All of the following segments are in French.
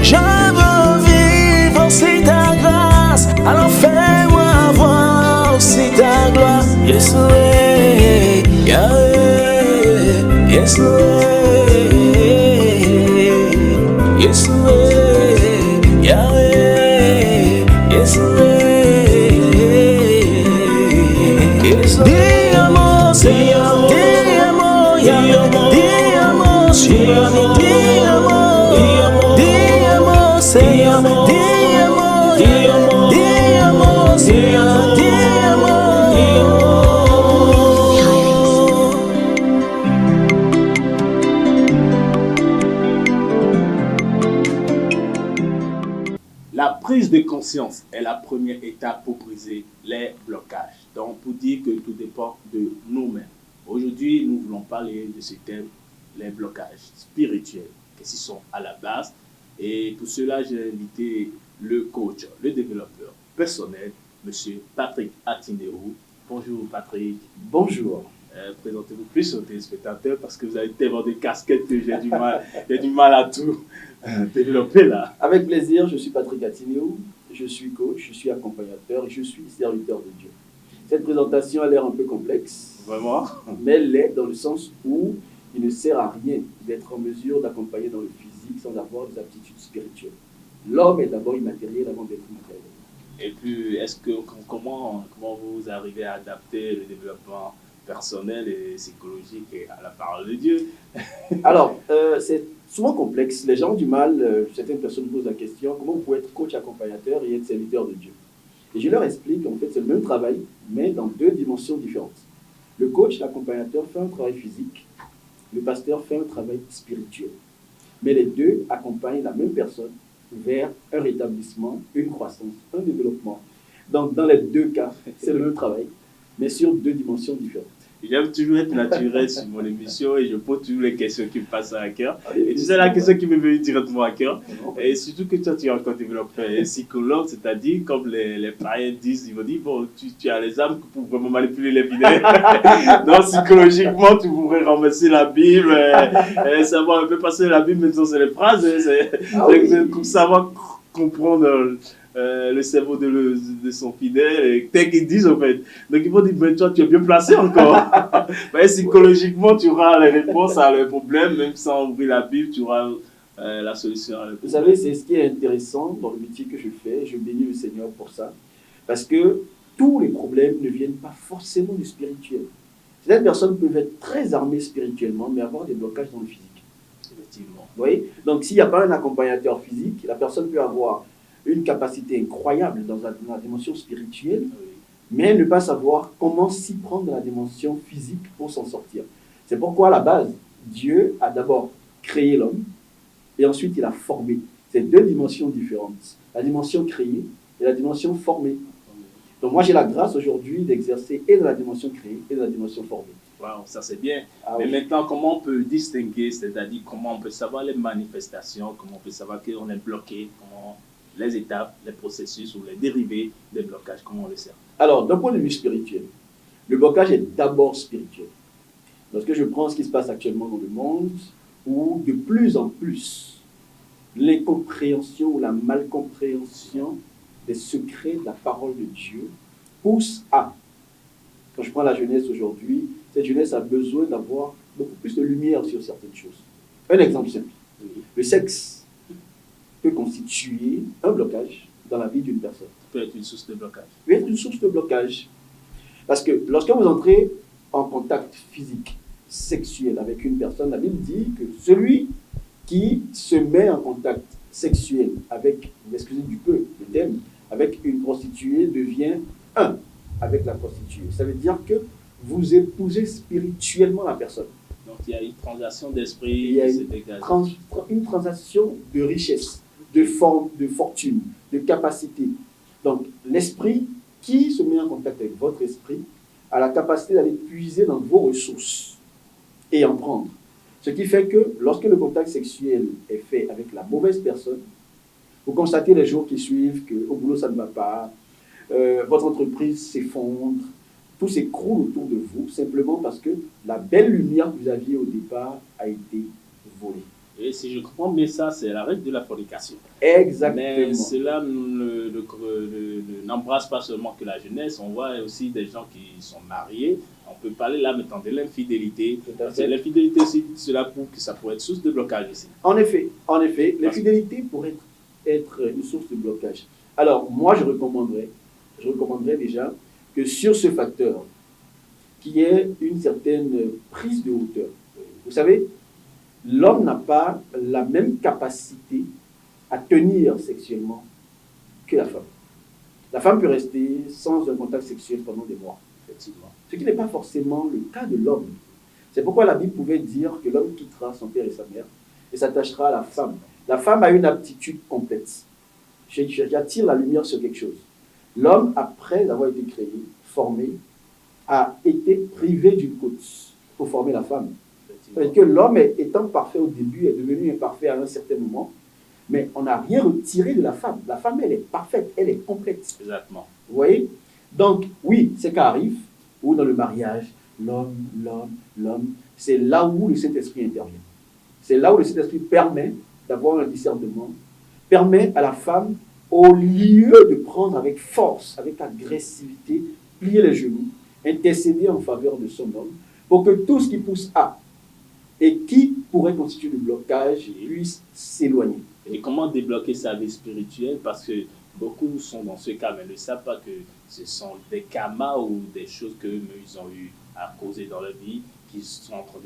Je veux vivre aussi ta grâce, alors fais-moi voir aussi ta gloire. Yes, Yahweh, yes, yes, Yahweh, yes, yes. Diamo, Señor, diamo, Yahweh, diamo, Señor, diamo, diamo, Señor, diamo, diamo, Señor, diamo. La prise de conscience est la première étape pour briser les blocages. Donc, pour dire que tout dépend de nous-mêmes. Aujourd'hui, nous voulons parler de ce thème, les blocages spirituels, qui sont à la base. Et pour cela, j'ai invité le coach, le développeur personnel, M. Patrick Atinéo. Bonjour Patrick. Bonjour. Présentez-vous plus aux téléspectateurs parce que vous avez tellement de casquettes que j'ai du mal à tout développer là. Avec plaisir, je suis Patrick Atinéo, je suis coach, je suis accompagnateur et je suis serviteur de Dieu. Cette présentation a l'air un peu complexe. Vraiment? Mais elle l'est dans le sens où il ne sert à rien d'être en mesure d'accompagner dans le physique sans avoir des aptitudes spirituelles. L'homme est d'abord immatériel avant d'être matériel. Et puis, comment vous arrivez à adapter le développement personnel et psychologique à la parole de Dieu? Alors, c'est souvent complexe. Les gens ont du mal, certaines personnes posent la question, comment vous pouvez être coach accompagnateur et être serviteur de Dieu? Et je leur explique, en fait, c'est le même travail, mais dans deux dimensions différentes. Le coach, l'accompagnateur, fait un travail physique, le pasteur fait un travail spirituel. Mais les deux accompagnent la même personne vers un rétablissement, une croissance, un développement. Donc, dans les deux cas, c'est le même travail, mais sur deux dimensions différentes. J'aime toujours être naturel sur mon émission et je pose toujours les questions qui me passent à cœur. Et tu sais, la question qui me vient directement à cœur, et surtout que toi, tu es encore développeur et psychologue, c'est-à-dire, comme les païens disent, ils vont dire, bon, tu as les âmes pour vraiment manipuler les vidéos. Donc, psychologiquement, tu pourrais ramasser la Bible, et savoir un peu passer la Bible, mais c'est les phrases, c'est pour savoir comprendre le cerveau de son fidèle, et tel qu'ils disent en fait. Donc ils vont dire, ben, toi tu es bien placé encore. Ben, psychologiquement, tu auras les réponses à leurs problèmes, même sans ouvrir la Bible, tu auras la solution à leurs problèmes. Vous savez, c'est ce qui est intéressant dans le métier que je fais, je bénis le Seigneur pour ça, parce que tous les problèmes ne viennent pas forcément du spirituel. Certaines personnes peuvent être très armées spirituellement, mais avoir des blocages dans le physique. Effectivement. Vous voyez? Donc s'il n'y a pas un accompagnateur physique, la personne peut avoir une capacité incroyable dans la dimension spirituelle, mais ne pas savoir comment s'y prendre dans la dimension physique pour s'en sortir. C'est pourquoi, à la base, Dieu a d'abord créé l'homme, et ensuite il a formé. C'est deux dimensions différentes. La dimension créée et la dimension formée. Donc moi, j'ai la grâce aujourd'hui d'exercer et dans la dimension créée et dans la dimension formée. Waouh, ça c'est bien. Ah, mais oui. maintenant, comment on peut distinguer, c'est-à-dire comment on peut savoir les manifestations, comment on peut savoir qu'on est bloqué, comment les étapes, les processus ou les dérivés des blocages, comment on le sait? Alors, d'un point de vue spirituel, le blocage est d'abord spirituel. Lorsque je prends ce qui se passe actuellement dans le monde, où de plus en plus, l'incompréhension ou la malcompréhension des secrets de la parole de Dieu pousse à, quand je prends la jeunesse aujourd'hui, cette jeunesse a besoin d'avoir beaucoup plus de lumière sur certaines choses. Un exemple simple, le sexe peut constituer un blocage dans la vie d'une personne. Ça peut être une source de blocage. Peut être une source de blocage. Parce que lorsque vous entrez en contact physique, sexuel avec une personne, la Bible dit que celui qui se met en contact sexuel avec, excusez du peu, le thème, avec une prostituée devient un avec la prostituée. Ça veut dire que vous épousez spirituellement la personne. Donc il y a une transaction d'esprit. Il y a une transaction de richesse, de forme, de fortune, de capacité. Donc l'esprit qui se met en contact avec votre esprit a la capacité d'aller puiser dans vos ressources et en prendre. Ce qui fait que lorsque le contact sexuel est fait avec la mauvaise personne, vous constatez les jours qui suivent qu'au boulot ça ne va pas, votre entreprise s'effondre, tout s'écroule autour de vous simplement parce que la belle lumière que vous aviez au départ a été volée. Et si je comprends bien ça, c'est la règle de la fornication. Exactement. Mais cela n'embrasse pas seulement que la jeunesse, on voit aussi des gens qui sont mariés. On peut parler là maintenant de l'infidélité. L'infidélité aussi, cela prouve que ça pourrait être source de blocage ici. En effet, l'infidélité pourrait être une source de blocage. Alors, moi, je recommanderais déjà que sur ce facteur, qu'il y ait une certaine prise de hauteur. Vous savez, l'homme n'a pas la même capacité à tenir sexuellement que la femme. La femme peut rester sans un contact sexuel pendant des mois, effectivement. Ce qui n'est pas forcément le cas de l'homme. C'est pourquoi la Bible pouvait dire que l'homme quittera son père et sa mère et s'attachera à la femme. La femme a une aptitude complète. J'attire la lumière sur quelque chose. L'homme, après avoir été créé, formé, a été privé d'une côte pour former la femme. C'est-à-dire que l'homme, étant parfait au début, est devenu imparfait à un certain moment, mais on n'a rien retiré de la femme. La femme, elle est parfaite, elle est complète. Exactement. Vous voyez? Donc, oui, c'est cas arrive, où dans le mariage, l'homme, c'est là où le Saint-Esprit intervient. C'est là où le Saint-Esprit permet d'avoir un discernement, permet à la femme, au lieu de prendre avec force, avec agressivité, plier les genoux, intercéder en faveur de son homme, pour que tout ce qui pousse à et qui pourrait constituer le blocage puisse s'éloigner. Et comment débloquer sa vie spirituelle? Parce que beaucoup sont dans ce cas, mais ne savent pas que ce sont des karmas ou des choses qu'ils ont eu à causer dans leur vie, qui sont en train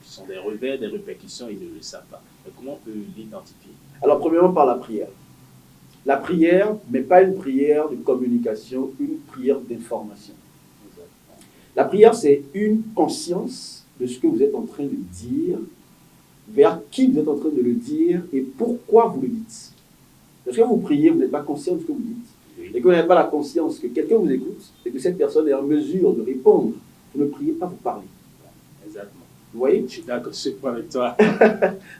qui sont des revers, des répercussions, ils ne le savent pas. Mais comment on peut l'identifier? Alors, premièrement, par la prière. La prière, mais pas une prière de communication, une prière d'information. La prière, c'est une conscience de ce que vous êtes en train de dire, vers qui vous êtes en train de le dire et pourquoi vous le dites. Lorsque vous priez, vous n'êtes pas conscient de ce que vous dites. Oui. Et que vous n'avez pas la conscience que quelqu'un vous écoute et que cette personne est en mesure de répondre. Vous ne priez pas, vous parlez. Exactement. Vous voyez? Je suis d'accord, je suis pas avec toi.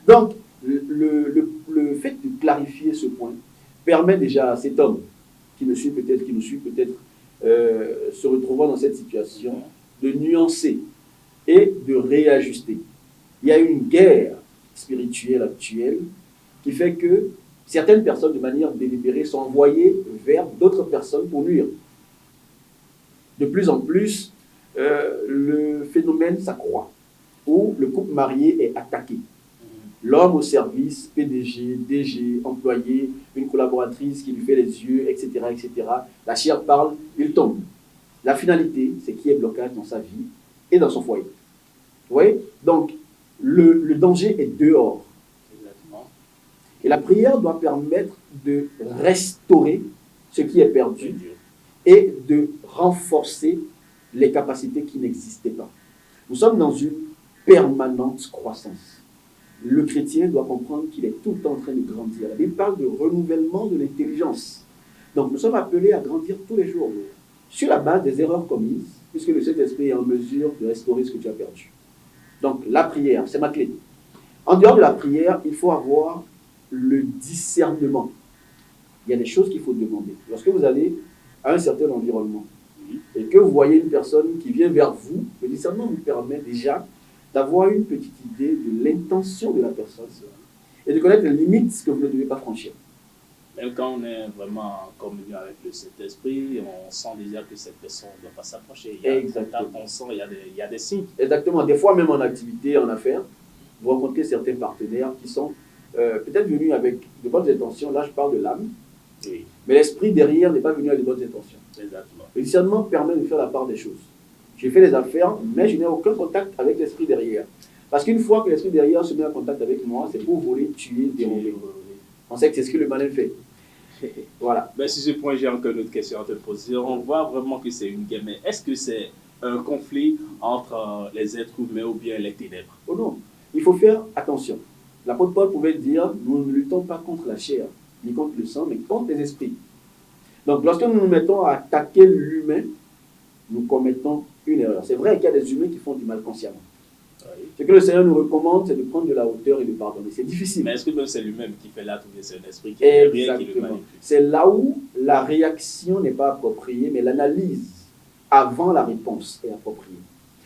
Donc, le fait de clarifier ce point permet déjà à cet homme qui nous suit peut-être, se retrouvant dans cette situation, de nuancer et de réajuster. Il y a une guerre spirituelle actuelle qui fait que certaines personnes, de manière délibérée, sont envoyées vers d'autres personnes pour nuire. De plus en plus, le phénomène s'accroît, où le couple marié est attaqué. L'homme au service, PDG, DG, employé, une collaboratrice qui lui fait les yeux, etc., etc. La chair parle, il tombe. La finalité, c'est qu'il y ait blocage dans sa vie et dans son foyer. Vous voyez? Donc, le danger est dehors. Exactement. Et la prière doit permettre de restaurer ce qui est perdu et de renforcer les capacités qui n'existaient pas. Nous sommes dans une permanente croissance. Le chrétien doit comprendre qu'il est tout le temps en train de grandir. La Bible parle de renouvellement de l'intelligence. Donc nous sommes appelés à grandir tous les jours sur la base des erreurs commises, puisque le Saint-Esprit est en mesure de restaurer ce que tu as perdu. Donc la prière, c'est ma clé. En dehors de la prière, il faut avoir le discernement. Il y a des choses qu'il faut demander. Lorsque vous allez à un certain environnement et que vous voyez une personne qui vient vers vous, le discernement vous permet déjà d'avoir une petite idée de l'intention de la personne et de connaître les limites que vous ne devez pas franchir. Même quand on est vraiment en communion avec le Saint-Esprit, on sent déjà que cette personne ne doit pas s'approcher. Il y a Exactement. on sent, il y a des signes. Exactement. Des fois, même en activité, en affaires, vous rencontrez certains partenaires qui sont peut-être venus avec de bonnes intentions. Là, je parle de l'âme. Oui. Mais l'esprit derrière n'est pas venu avec de bonnes intentions. Exactement. Le discernement permet de faire la part des choses. J'ai fait les affaires, mais je n'ai aucun contact avec l'esprit derrière. Parce qu'une fois que l'esprit derrière se met en contact avec moi, c'est pour voler, tuer, dérober. On sait que c'est ce que le malin fait. Voilà. Ben, sur ce point, j'ai encore une autre question à te poser. On voit vraiment que c'est une guerre, mais est-ce que c'est un conflit entre les êtres humains ou bien les ténèbres? Oh non, il faut faire attention. L'apôtre Paul pouvait dire, nous ne luttons pas contre la chair, ni contre le sang, mais contre les esprits. Donc lorsque nous nous mettons à attaquer l'humain, nous commettons une erreur. C'est vrai qu'il y a des humains qui font du mal consciemment. Oui. Ce que le Seigneur nous recommande, c'est de prendre de la hauteur et de pardonner. C'est difficile. Mais est-ce que même c'est lui-même qui fait l'acte ou bien c'est un esprit qui fait rien, qui le manipule? C'est là où la réaction n'est pas appropriée, mais l'analyse avant la réponse est appropriée.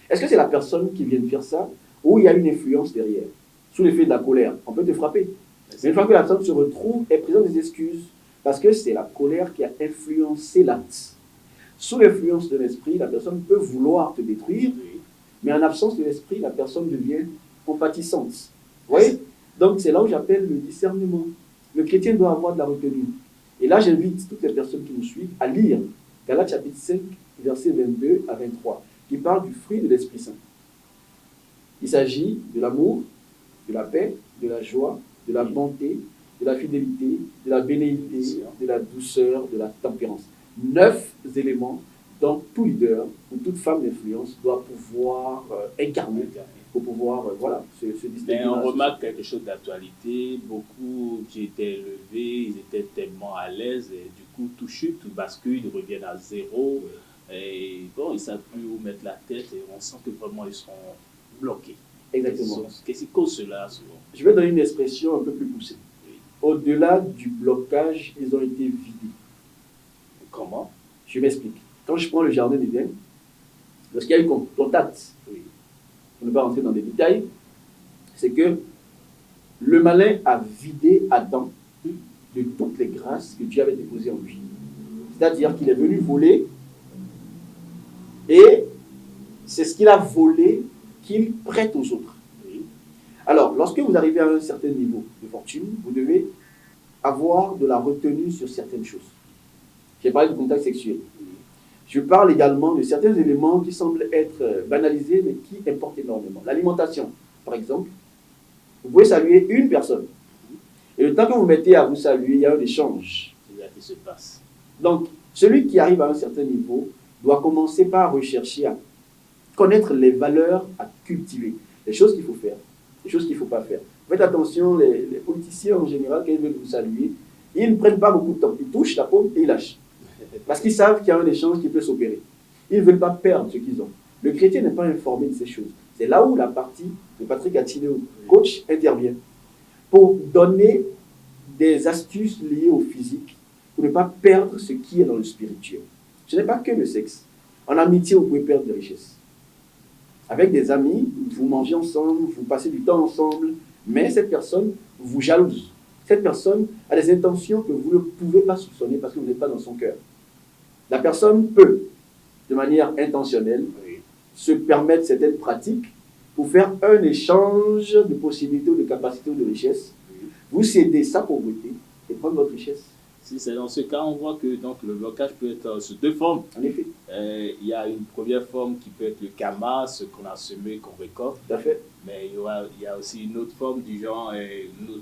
Est-ce que c'est la personne qui vient de faire ça ou il y a une influence derrière? sous l'effet de la colère, on peut te frapper. Mais une fois que la personne se retrouve, elle présente des excuses parce que c'est la colère qui a influencé l'acte. Sous l'influence de l'esprit, la personne peut vouloir te détruire, mais en absence de l'esprit, la personne devient compatissante. Vous voyez? Donc c'est là où j'appelle le discernement. Le chrétien doit avoir de la retenue. Et là, j'invite toutes les personnes qui nous suivent à lire Galates chapitre 5, versets 22 à 23, qui parle du fruit de l'Esprit Saint. Il s'agit de l'amour, de la paix, de la joie, de la bonté, de la fidélité, de la bénédiction, de la douceur, de la tempérance. 9 éléments dont tout leader ou toute femme d'influence doit pouvoir incarner pour pouvoir se distinguer. Mais on remarque quelque chose d'actualité. Beaucoup qui étaient élevés, ils étaient tellement à l'aise et du coup tout chute, tout bascule, ils reviennent à zéro. Et bon, ils ne savent plus où mettre la tête et on sent que vraiment ils sont bloqués. Exactement. Qu'est-ce qui cause cela souvent? Je vais donner une expression un peu plus poussée. Oui. Au-delà du blocage, ils ont été vidés. Comment? Je m'explique. Quand je prends le jardin d'Éden, lorsqu'il y a eu contact, Oui. pour ne pas rentrer dans des détails, c'est que le malin a vidé Adam de toutes les grâces que Dieu avait déposées en lui. C'est-à-dire qu'il est venu voler et c'est ce qu'il a volé qu'il prête aux autres. Oui. Alors, lorsque vous arrivez à un certain niveau de fortune, vous devez avoir de la retenue sur certaines choses. J'ai parlé de contact sexuel. Je parle également de certains éléments qui semblent être banalisés, mais qui importent énormément. L'alimentation, par exemple. Vous pouvez saluer une personne. Et le temps que vous mettez à vous saluer, il y a un échange. C'est là qui se passe. Donc, celui qui arrive à un certain niveau doit commencer par rechercher à connaître les valeurs à cultiver. Les choses qu'il faut faire, les choses qu'il ne faut pas faire. Faites attention, les politiciens en général, quand ils veulent vous saluer, ils ne prennent pas beaucoup de temps. Ils touchent la paume et ils lâchent. Parce qu'ils savent qu'il y a un échange qui peut s'opérer. Ils ne veulent pas perdre ce qu'ils ont. Le chrétien n'est pas informé de ces choses. C'est là où la partie de Patrick Attiléo, coach, intervient. Pour donner des astuces liées au physique, pour ne pas perdre ce qui est dans le spirituel. Ce n'est pas que le sexe. En amitié, vous pouvez perdre des richesses. Avec des amis, vous mangez ensemble, vous passez du temps ensemble, mais cette personne vous jalouse. Cette personne a des intentions que vous ne pouvez pas soupçonner parce que vous n'êtes pas dans son cœur. La personne peut, de manière intentionnelle, se permettre certaines pratiques pour faire un échange de possibilités ou de capacités ou de richesses. Vous cédez sa pauvreté et prendre votre richesse. Si c'est dans ce cas, on voit que donc, le blocage peut être sous deux formes. En effet. Il y a une première forme qui peut être le karma, ce qu'on a semé, qu'on récolte. Tout à fait. Mais il y a aussi une autre forme du genre,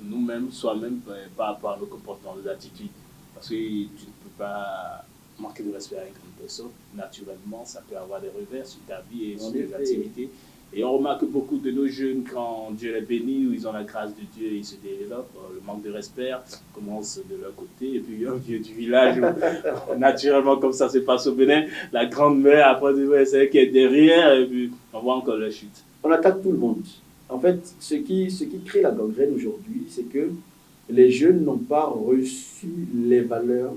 nous-mêmes, soi-même, par rapport à nos comportements, nos attitudes. Parce que tu ne peux pas manquer de respect à une personne. Naturellement, ça peut avoir des revers sur ta vie et sur tes activités. Et on remarque beaucoup de nos jeunes, quand Dieu les bénit, où ils ont la grâce de Dieu, ils se développent, le manque de respect commence de leur côté. Et puis un vieux du village, où, naturellement, comme ça se passe au Bénin, la grand-mère, après, c'est elle qui est derrière, et puis on voit encore la chute. On attaque tout le monde. En fait, ce qui crée la gangrène aujourd'hui, c'est que les jeunes n'ont pas reçu les valeurs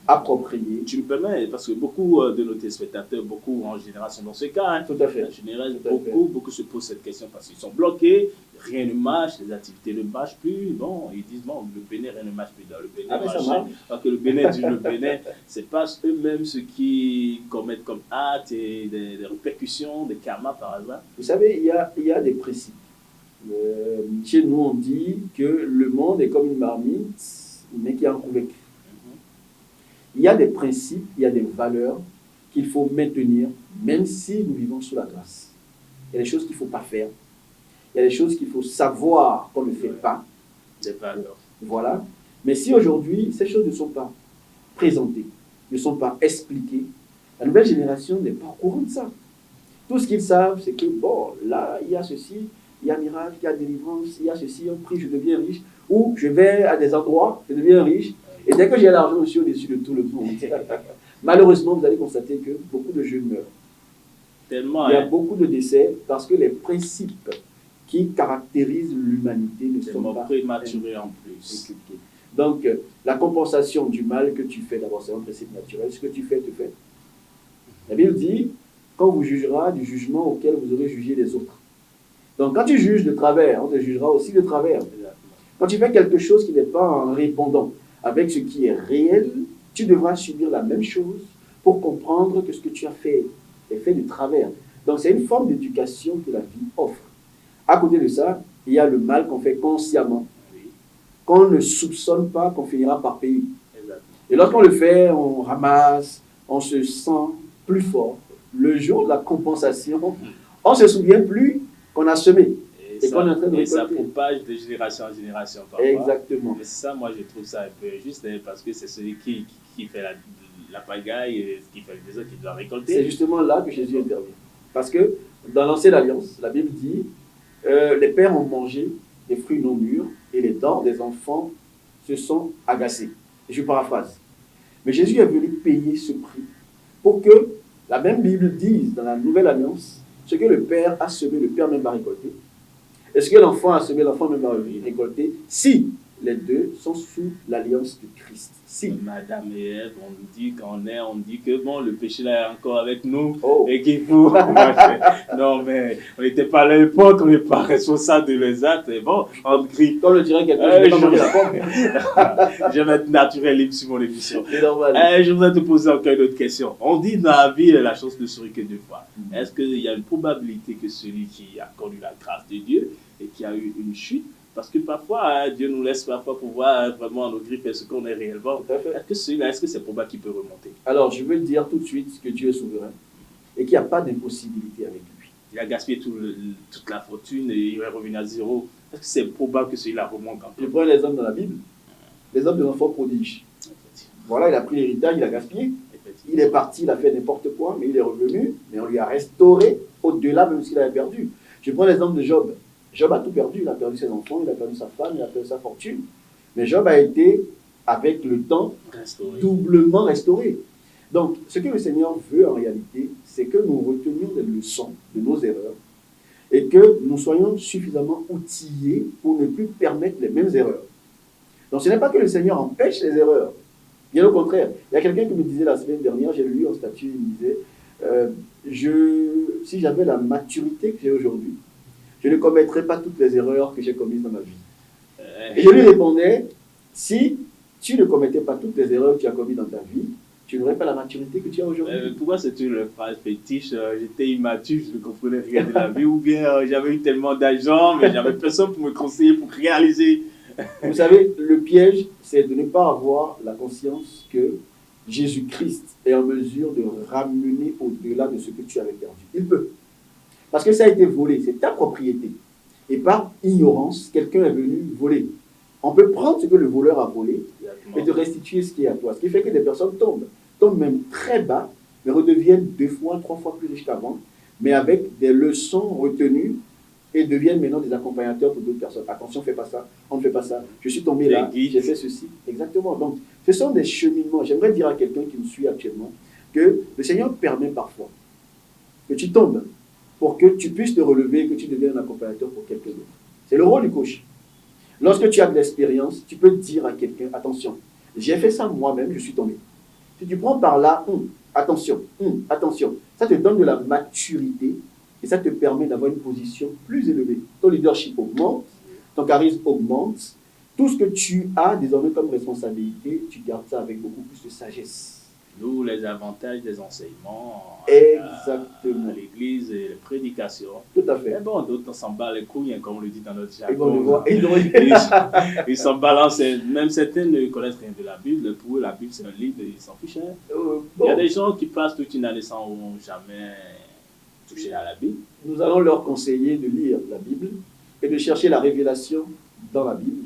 appropriées. Tu me permets, parce que beaucoup de nos téléspectateurs, beaucoup en général sont dans ce cas. Hein. Tout à fait. En général, beaucoup se posent cette question parce qu'ils sont bloqués, rien ne marche, les activités ne marchent plus. Bon, ils disent, bon, le Bénin, rien ne marche plus dans le Bénin. Mais ça marche. Alors que le Bénin dit le Bénin, c'est pas eux-mêmes ceux qui commettent comme actes et des répercussions, des karmas par hasard. Vous savez, il y a des principes. Chez nous, on dit que le monde est comme une marmite, mais qui est en couvercle. Il y a des principes, il y a des valeurs qu'il faut maintenir, même si nous vivons sous la grâce. Il y a des choses qu'il ne faut pas faire. Il y a des choses qu'il faut savoir qu'on ne fait pas. Des valeurs. Voilà. Mais si aujourd'hui, ces choses ne sont pas présentées, ne sont pas expliquées, la nouvelle génération n'est pas au courant de ça. Tout ce qu'ils savent, c'est que, bon, là, il y a ceci, il y a miracle, il y a délivrance, il y a ceci, on prie, je deviens riche, ou je vais à des endroits, je deviens riche, et dès que j'ai l'argent, je suis au-dessus de tout le monde. Malheureusement, vous allez constater que beaucoup de jeunes meurent. Tellement, il y a beaucoup de décès parce que les principes qui caractérisent l'humanité ne sont pas prématurés en plus. Donc, la compensation du mal que tu fais, d'abord, c'est un principe naturel. Ce que tu fais, te fait. La Bible dit, quand vous jugerez du jugement auquel vous aurez jugé les autres. Donc quand tu juges de travers, on te jugera aussi de travers. Exactement. Quand tu fais quelque chose qui n'est pas en répondant avec ce qui est réel, tu devras subir la même chose pour comprendre que ce que tu as fait est fait de travers. Donc c'est une forme d'éducation que la vie offre. À côté de ça, il y a le mal qu'on fait consciemment, Oui, qu'on ne soupçonne pas, qu'on finira par payer. exactement. Et lorsqu'on le fait, on ramasse, on se sent plus fort. Le jour de la compensation, on ne se souvient plus qu'on a semé. Et qu'on est en train de ça récolter. propage de génération en génération parfois. Exactement. Mais ça, moi, je trouve ça un peu juste parce que c'est celui qui fait la pagaille et qui fait le désert qui doit C'est récolter. justement là que Jésus intervient. Parce que dans l'Ancienne Alliance, la Bible dit les pères ont mangé des fruits non mûrs et les dents des enfants se sont agacées. Je paraphrase. Mais Jésus est venu payer ce prix pour que la même Bible dise dans la Nouvelle Alliance ce que le père a semé, le père même va récolter. Et ce que l'enfant a semé, l'enfant même va récolter si les deux sont sous l'alliance de Christ. Si. Madame et Ève, on dit que bon, le péché là est encore avec nous Oh. et qu'il faut. Non, mais on n'était pas à l'époque, on n'est pas responsable de les actes. Et bon, on crie. Comme le dirait quelqu'un, je vais pas manger la pomme. Je vais être naturel libre sur mon émission. C'est normal. Je voudrais te poser encore une autre question. On dit dans la vie, la chance ne sourit que deux fois. Est-ce qu'il y a une probabilité que celui qui a connu la grâce de Dieu et qui a eu une chute, parce que parfois, Dieu nous laisse parfois pouvoir vraiment nos griffes et ce qu'on est réellement. Tout à fait. Est-ce que celui-là, est-ce que c'est probable qu'il peut remonter? Alors, je veux dire tout de suite que Dieu est souverain et qu'il n'y a pas d'impossibilité avec lui. Il a gaspillé toute la fortune et il va revenir à zéro. Est-ce que c'est probable que celui-là remonte encore? Je prends les hommes dans la Bible, les hommes de l'enfant prodige. Voilà, il a pris l'héritage, il a gaspillé. Il est parti, il a fait n'importe quoi, mais il est revenu, mais on lui a restauré au-delà même ce qu'il avait perdu. Je prends l'exemple de Job. Job a tout perdu, il a perdu ses enfants, il a perdu sa femme, il a perdu sa fortune. Mais Job a été, avec le temps, doublement restauré. Donc, ce que le Seigneur veut en réalité, c'est que nous retenions des leçons de nos erreurs et que nous soyons suffisamment outillés pour ne plus permettre les mêmes erreurs. Donc, ce n'est pas que le Seigneur empêche les erreurs. Bien au contraire. Il y a quelqu'un qui me disait la semaine dernière, j'ai lu en statut, il me disait, si j'avais la maturité que j'ai aujourd'hui, je ne commettrais pas toutes les erreurs que j'ai commises dans ma vie. Et je lui répondais, si tu ne commettais pas toutes les erreurs que tu as commises dans ta vie, tu n'aurais pas la maturité que tu as aujourd'hui. Pourquoi c'est une phrase fétiche? J'étais immature, je ne comprenais rien de la vie, ou bien j'avais eu tellement d'argent, mais j'avais personne pour me conseiller, pour réaliser. Vous savez, le piège, c'est de ne pas avoir la conscience que Jésus-Christ est en mesure de ramener au-delà de ce que tu avais perdu. Il peut. Parce que ça a été volé, c'est ta propriété. Et par ignorance, quelqu'un est venu voler. On peut prendre ce que le voleur a volé et te restituer ce qui est à toi. Ce qui fait que des personnes tombent même très bas, mais redeviennent 2 fois, 3 fois plus riches qu'avant, mais avec des leçons retenues et deviennent maintenant des accompagnateurs pour d'autres personnes. Attention, fais pas ça, on ne fait pas ça. Je suis tombé là, j'ai fait ceci. Exactement. Donc, ce sont des cheminements. J'aimerais dire à quelqu'un qui me suit actuellement que le Seigneur permet parfois que tu tombes pour que tu puisses te relever et que tu deviennes un accompagnateur pour quelqu'un d'autre. C'est le rôle du coach. Lorsque tu as de l'expérience, tu peux dire à quelqu'un, attention, j'ai fait ça moi-même, je suis tombé. Si tu prends par là, attention, attention, ça te donne de la maturité et ça te permet d'avoir une position plus élevée. Ton leadership augmente, ton charisme augmente, tout ce que tu as désormais comme responsabilité, tu gardes ça avec beaucoup plus de sagesse. D'où les avantages des enseignements Exactement. à l'église et les prédications. Tout à fait. Mais bon, d'autres s'en battent les couilles, comme on le dit dans notre jargon. Ils s'en balancent. Même certains ne connaissent rien de la Bible. Pour eux, la Bible, c'est un livre et ils s'en fichent. Il y a des gens qui passent toute une année sans jamais toucher à la Bible. Nous allons leur conseiller de lire la Bible et de chercher la révélation dans la Bible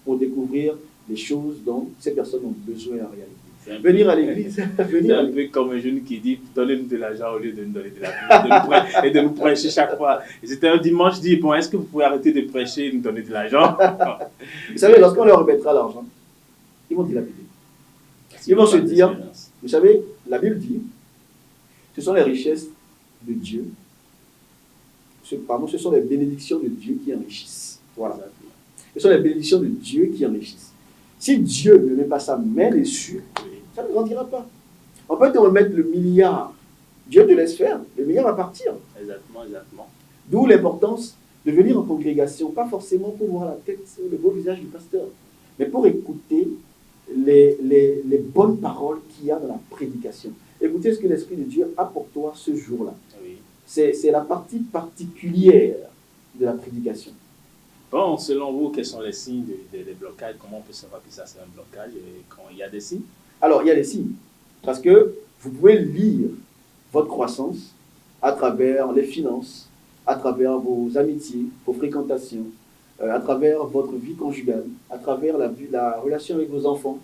pour découvrir les choses dont ces personnes ont besoin en réalité. Venir à l'église. C'est un peu comme un jeune qui dit donnez-nous de l'argent au lieu de nous donner de la Bible et de nous prêcher chaque fois. Et c'était un dimanche, je dis bon, est-ce que vous pouvez arrêter de prêcher et nous donner de l'argent? Vous savez, lorsqu'on leur remettra l'argent, ils vont dilapider. Ils vont se dire, vous savez, la Bible dit, ce sont les richesses de Dieu, ce sont les bénédictions de Dieu qui enrichissent. Voilà. Ce sont les bénédictions de Dieu qui enrichissent. Si Dieu ne met pas sa main dessus, ça ne grandira pas. On peut te remettre le milliard. Dieu te laisse faire, le milliard va partir. Exactement, exactement. D'où l'importance de venir en congrégation, pas forcément pour voir la tête, le beau visage du pasteur, mais pour écouter les bonnes paroles qu'il y a dans la prédication. Écoutez ce que l'Esprit de Dieu a pour toi ce jour-là. Oui. C'est la partie particulière de la prédication. Bon, selon vous, quels sont les signes des blocages? Comment on peut savoir que ça c'est un blocage et quand il y a des signes? Alors, il y a des signes. Parce que vous pouvez lire votre croissance à travers les finances, à travers vos amitiés, vos fréquentations, à travers votre vie conjugale, à travers la relation avec vos enfants.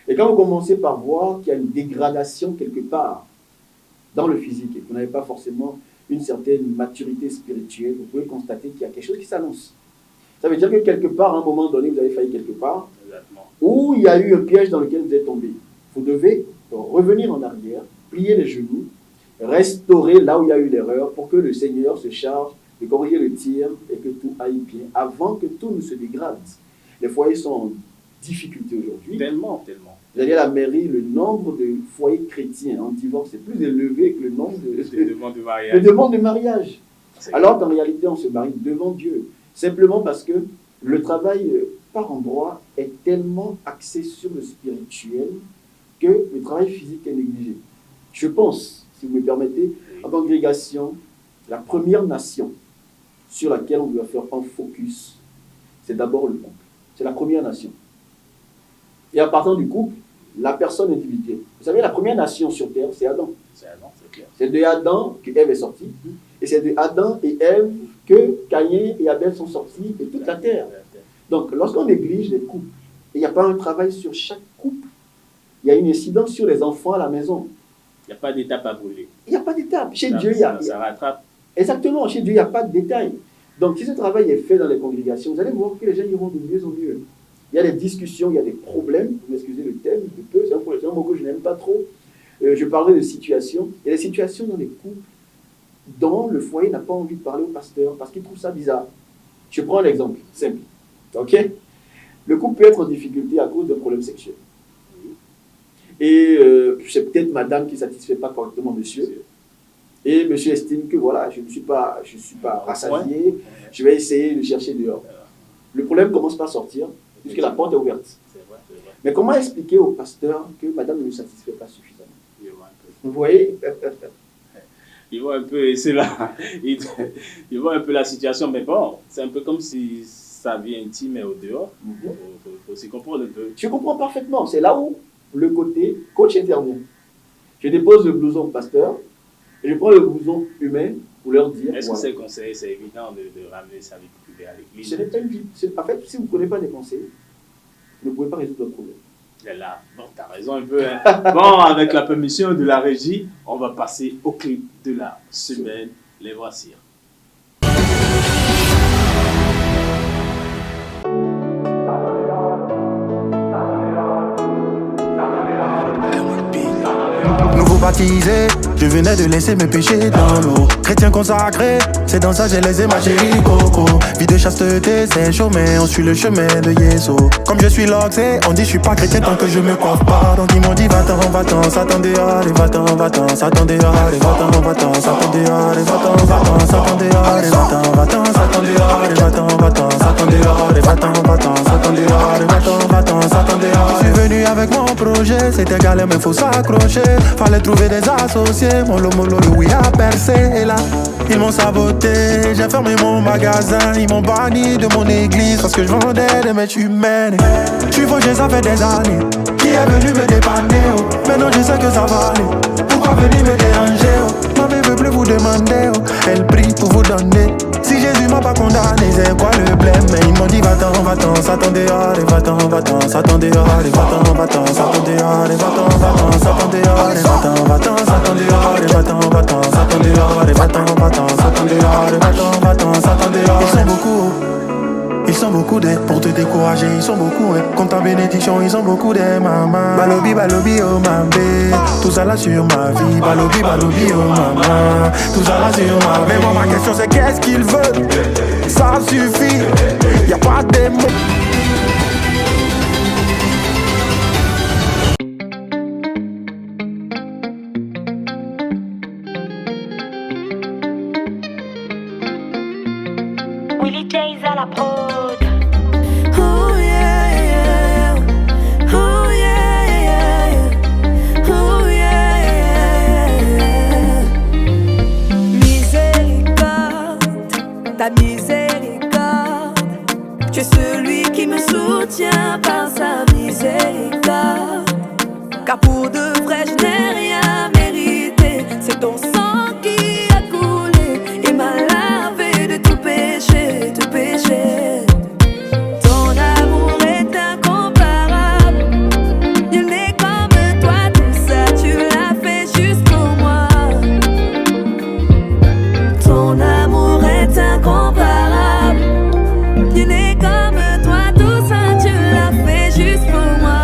Et quand vous commencez par voir qu'il y a une dégradation quelque part dans le physique et que vous n'avez pas forcément une certaine maturité spirituelle, vous pouvez constater qu'il y a quelque chose qui s'annonce. Ça veut dire que quelque part, à un moment donné, vous avez failli quelque part, où il y a eu un piège dans lequel vous êtes tombé. Vous devez revenir en arrière, plier les genoux, restaurer là où il y a eu l'erreur pour que le Seigneur se charge de corriger le tir et que tout aille bien avant que tout ne se dégrade. Les foyers sont en difficulté aujourd'hui. Tellement. Vous allez à la mairie, le nombre de foyers chrétiens en divorce est plus élevé que le nombre de demandes de mariage. Alors qu'en réalité, on se marie devant Dieu. Simplement parce que le travail par endroit est tellement axé sur le spirituel que le travail physique est négligé. Je pense, si vous me permettez, en congrégation, la première nation sur laquelle on doit faire un focus, c'est d'abord le couple. C'est la première nation. Et à partir du couple, la personne individuelle. Vous savez, la première nation sur terre, c'est Adam. C'est clair. C'est de Adam que Ève est sortie. Et c'est de Adam et Ève que Caïn et Abel sont sortis et toute la terre. Donc, lorsqu'on néglige les couples, il n'y a pas un travail sur chaque couple, il y a une incidence sur les enfants à la maison. Il n'y a pas d'étape à brûler. Il n'y a pas d'étape. Chez Dieu, il y a... Ça rattrape. Exactement, chez Dieu, il n'y a pas de détail. Donc, si ce travail est fait dans les congrégations, vous allez voir que les gens iront de mieux en mieux. Il y a des discussions, il y a des problèmes. Vous m'excusez le thème, c'est un mot que je n'aime pas trop. Je parlerai de situations. Il y a des situations dans les couples dont le foyer n'a pas envie de parler au pasteur parce qu'il trouve ça bizarre. Je prends un exemple simple. Ok? Le couple peut être en difficulté à cause d'un problème sexuel. Et c'est peut-être madame qui ne satisfait pas correctement monsieur. Et monsieur estime que voilà, je ne suis pas rassasié, je vais essayer de chercher dehors. Le problème commence par sortir, puisque la porte est ouverte. C'est vrai. Mais comment expliquer au pasteur que madame ne le satisfait pas suffisamment? Vous voyez? Il voit un peu, et c'est là, il voit un peu la situation, mais bon, c'est un peu comme si sa vie intime est au dehors. Il faut s'y comprendre un peu. Je comprends parfaitement, c'est là où le côté coach intervient. Je dépose le blouson au pasteur, et je prends le blouson humain pour leur dire... Est-ce que ces conseils, c'est évident de ramener sa vie privée à l'église? Ce n'est pas une vie. En fait, si vous ne connaissez pas des conseils, vous ne pouvez pas résoudre le problème. Là, bon, tu as raison un peu. Hein. Bon, avec la permission de la régie, on va passer au clip de la semaine. Les voici. Nouveau baptisé, je venais de laisser mes péchés dans l'eau. Chrétien consacré, c'est dans ça j'ai laissé ma chérie Coco. Vie de chasteté, c'est chaud mais on suit le chemin de Yeso. Comme je suis loxé, on dit je suis pas chrétien tant que je me coiffe pas. Donc ils m'ont dit va-t'en, Satan dehors, allez va-t'en, Satan dehors, allez va-t'en, Satan dehors, allez va-t'en, Satan dehors, allez va-t'en, Satan dehors, allez va-t'en, Satan dehors, allez va-t'en, Satan dehors, allez va-t'en, Satan dehors. Je suis venu avec mon projet, c'était galère mais faut s'accrocher. Fallait trouver des associés, mon lomolo oui a percé. Et là, ils m'ont saboté, j'ai fermé mon magasin. Ils m'ont banni de mon église parce que je vendais des mèches humaines. Je suis fauché, ça fait des années. Qui est venu me dépanner, oh. Maintenant je sais que ça va aller. Pourquoi venir me déranger, oh. Ma mère veut plus vous demander, oh. Elle prie pour vous donner. Si Jésus m'a pas condamné, c'est quoi le blême? Mais ils m'ont dit va-t'en, Satan dehors, allez va-t'en, Satan dehors, allez va-t'en, Satan dehors, allez va-t'en, Satan dehors, allez va-t'en, Satan dehors, allez va-t'en, Satan dehors, allez va-t'en, Satan dehors, allez va-t'en, Satan dehors. Ils sont beaucoup d'aide pour te décourager, ils sont beaucoup comme ta bénédiction, ils sont beaucoup d'aide, maman. Balobi, oh mamé, tout ça là sur ma vie. Balobi, oh maman, tout ça là sur ma vie. Mais moi ma question c'est qu'est-ce qu'ils veulent? Ça suffit, y'a pas de mots. ta miséricorde. Car pour de vrai je n'ai rien mérité. C'est ton sang qui a coulé et m'a lavé de tout péché, tout péché. Ton amour est incomparable. Il n'est comme toi, tout ça tu l'as fait juste pour moi. Ton amour est incomparable. Il n'est comme toi, tout ça tu l'as fait juste pour moi.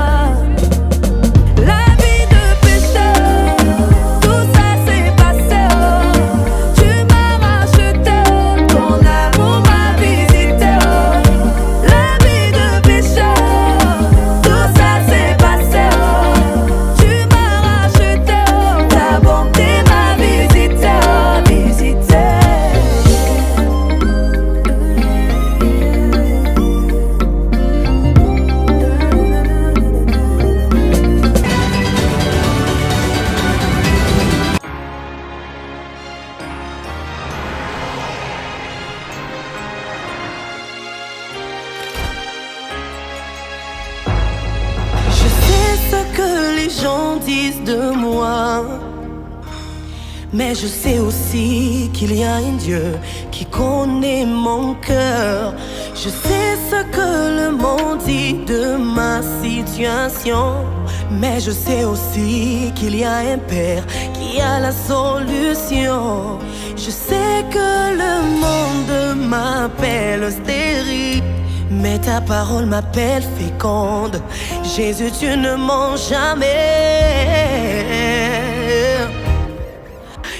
Mais je sais aussi qu'il y a un Dieu qui connaît mon cœur. Je sais ce que le monde dit de ma situation. Mais je sais aussi qu'il y a un Père qui a la solution. Je sais que le monde m'appelle stérile, mais ta parole m'appelle féconde. Jésus, tu ne mens jamais.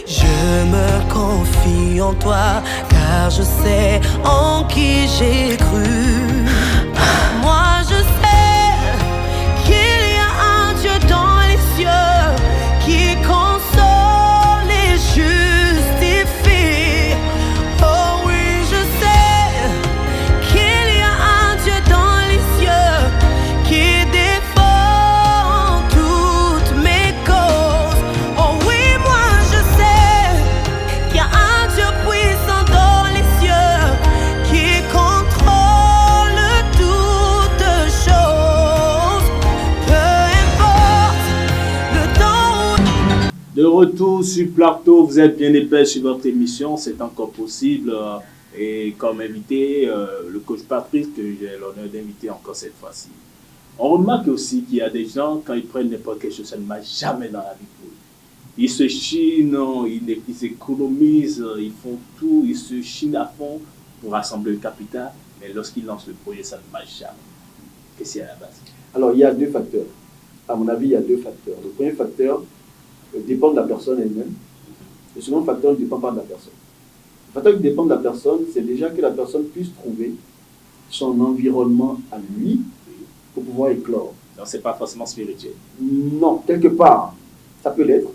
Je me confie en toi, car je sais en qui j'ai cru. Moi je sais qu'il y a un Dieu dans les cieux qui console et justifie. Oh oui, je sais qu'il y a un Dieu dans les cieux qui défend toutes mes causes. Oh oui, moi je sais qu'il y a un Dieu puissant dans les cieux qui contrôle toutes choses. Peu importe le temps. De retour sur Plateau, vous êtes bien épais sur votre émission, c'est encore possible. Et comme invité, le coach Patrick, que j'ai l'honneur d'inviter encore cette fois-ci. On remarque aussi qu'il y a des gens, quand ils prennent n'importe quelle chose, ça ne marche jamais dans la vie pour eux. Ils se chinent, ils économisent, ils font tout, ils se chinent à fond pour rassembler le capital. Mais lorsqu'ils lancent le projet, ça ne marche jamais. Qu'est-ce qu'il y a à la base? Alors, il y a deux facteurs. À mon avis, il y a deux facteurs. Le premier facteur dépend de la personne elle-même. Le second facteur ne dépend pas de la personne. Le facteur qui dépend de la personne, c'est déjà que la personne puisse trouver son environnement à lui pour pouvoir éclore. Donc, ce n'est pas forcément spirituel. Non, quelque part, ça peut l'être.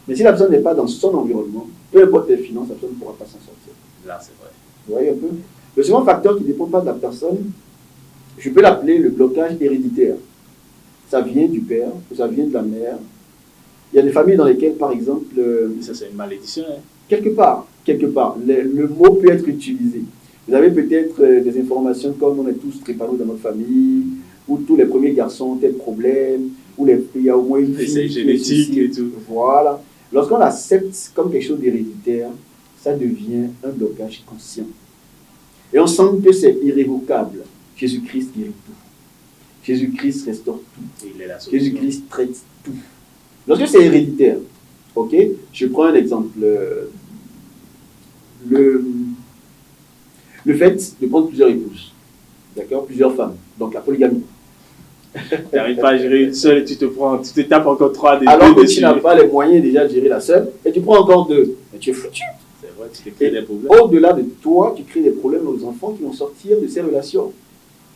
Mais si la personne n'est pas dans son environnement, peu importe les finances, la personne ne pourra pas s'en sortir. Là, c'est vrai. Vous voyez un peu? Le second facteur qui ne dépend pas de la personne, je peux l'appeler le blocage héréditaire. Ça vient du père, ça vient de la mère. Il y a des familles dans lesquelles, par exemple... Ça, c'est une malédiction. Hein? Quelque part, le mot peut être utilisé. Vous avez peut-être des informations comme on est tous préparés dans notre famille, où tous les premiers garçons ont tel problème, où il y a au moins une fille. C'est génétique et tout. Voilà. Lorsqu'on l'accepte comme quelque chose d'héréditaire, ça devient un blocage conscient. Et on sent que c'est irrévocable. Jésus-Christ guérit tout. Jésus-Christ restaure tout. Il est la solution. Jésus-Christ traite tout. Lorsque c'est héréditaire, ok, je prends un exemple. Le fait de prendre plusieurs épouses, d'accord, plusieurs femmes, donc la polygamie. Tu n'arrives pas à gérer une seule et tu te tapes encore trois des Alors deux que tu n'as pas les moyens déjà de gérer la seule, et tu prends encore deux, mais tu es foutu. C'est vrai, tu te crées des problèmes. Au-delà de toi, tu crées des problèmes aux enfants qui vont sortir de ces relations.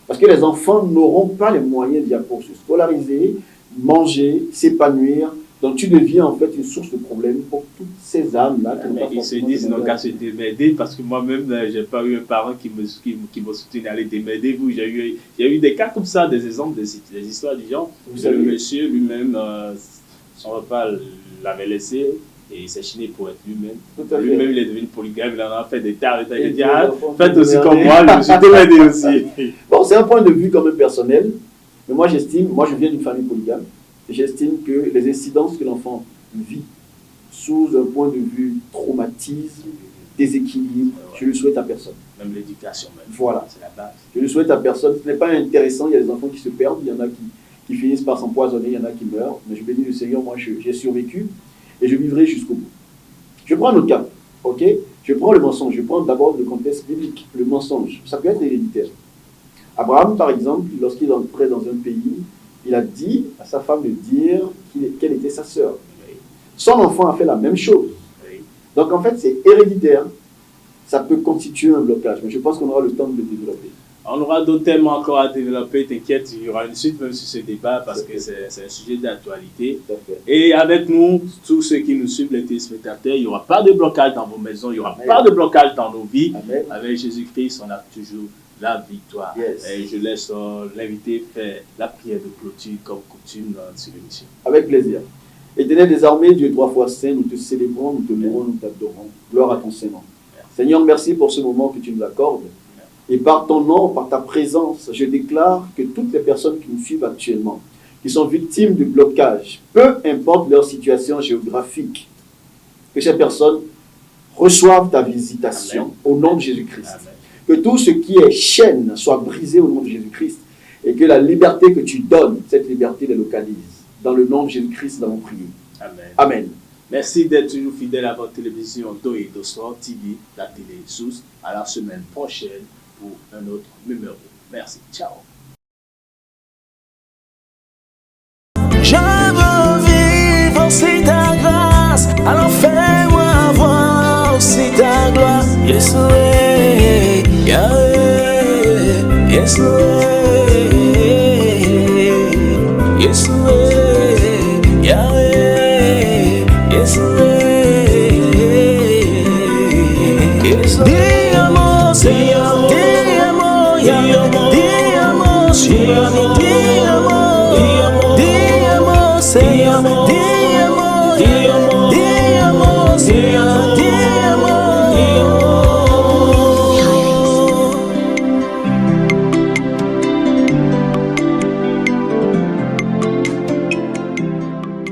Parce que les enfants n'auront pas les moyens déjà pour se scolariser, manger, s'épanouir. Donc tu deviens en fait une source de problèmes pour toutes ces âmes-là. Ils se disent, ils n'ont qu'à se démerder, parce que moi-même, je n'ai pas eu un parent qui me soutient à aller démerder-vous. J'ai eu des cas comme ça, des exemples, des histoires du genre. Le monsieur lui-même, son repas l'avait laissé et il s'est chiné pour être lui-même. Lui-même, il est devenu polygame, il en a fait des tas. Il a dit, faites aussi comme moi, je me suis démerdé aussi. Bon, c'est un point de vue quand même personnel. Mais moi, je viens d'une famille polygame, et j'estime que les incidences que l'enfant vit sous un point de vue traumatisme, déséquilibre, je ne le souhaite à personne. Même l'éducation, même. Voilà. C'est la base. Je ne le souhaite à personne. Ce n'est pas intéressant. Il y a des enfants qui se perdent, il y en a qui finissent par s'empoisonner, il y en a qui meurent. Mais je bénis le Seigneur, moi j'ai survécu et je vivrai jusqu'au bout. Je prends un autre cas, ok? Je prends le mensonge. Je prends d'abord le contexte biblique. Le mensonge, ça peut être héréditaire. Abraham, par exemple, lorsqu'il entrait dans un pays, il a dit à sa femme de dire quelle était sa sœur. Son enfant a fait la même chose. Donc en fait, c'est héréditaire. Ça peut constituer un blocage, mais je pense qu'on aura le temps de le développer. On aura d'autres thèmes encore à développer, t'inquiète, il y aura une suite même sur ce débat parce que c'est un sujet d'actualité. Et avec nous, tous ceux qui nous suivent, les téléspectateurs, il n'y aura pas de blocage dans vos maisons, il n'y aura pas de blocage dans nos vies. Amen. Avec Jésus-Christ, on a toujours la victoire. Yes. Et je laisse l'invité faire la prière de clôture comme coutume sur l'émission. Avec plaisir. Éternel des armées, Dieu trois fois saint, nous te célébrons, nous te louons, nous t'adorons. Gloire à ton Saint-Nom. Seigneur, merci pour ce moment que tu nous accordes. Et par ton nom, par ta présence, je déclare que toutes les personnes qui nous suivent actuellement, qui sont victimes de blocage, peu importe leur situation géographique, que ces personnes reçoivent ta visitation. Amen. Au nom de Jésus-Christ. Que tout ce qui est chaîne soit brisé au nom de Jésus-Christ et que la liberté que tu donnes, cette liberté les localise. Dans le nom de Jésus-Christ, nous avons prié. Amen. Amen. Merci d'être toujours fidèle à votre télévision Doé Dossor TV, la télé Source. À la semaine prochaine pour un autre numéro. Merci. Ciao. Je veux vivre aussi ta grâce, alors fais-moi voir aussi ta gloire. Yes, Yahweh, yes, yes, Yahweh. Ti amo,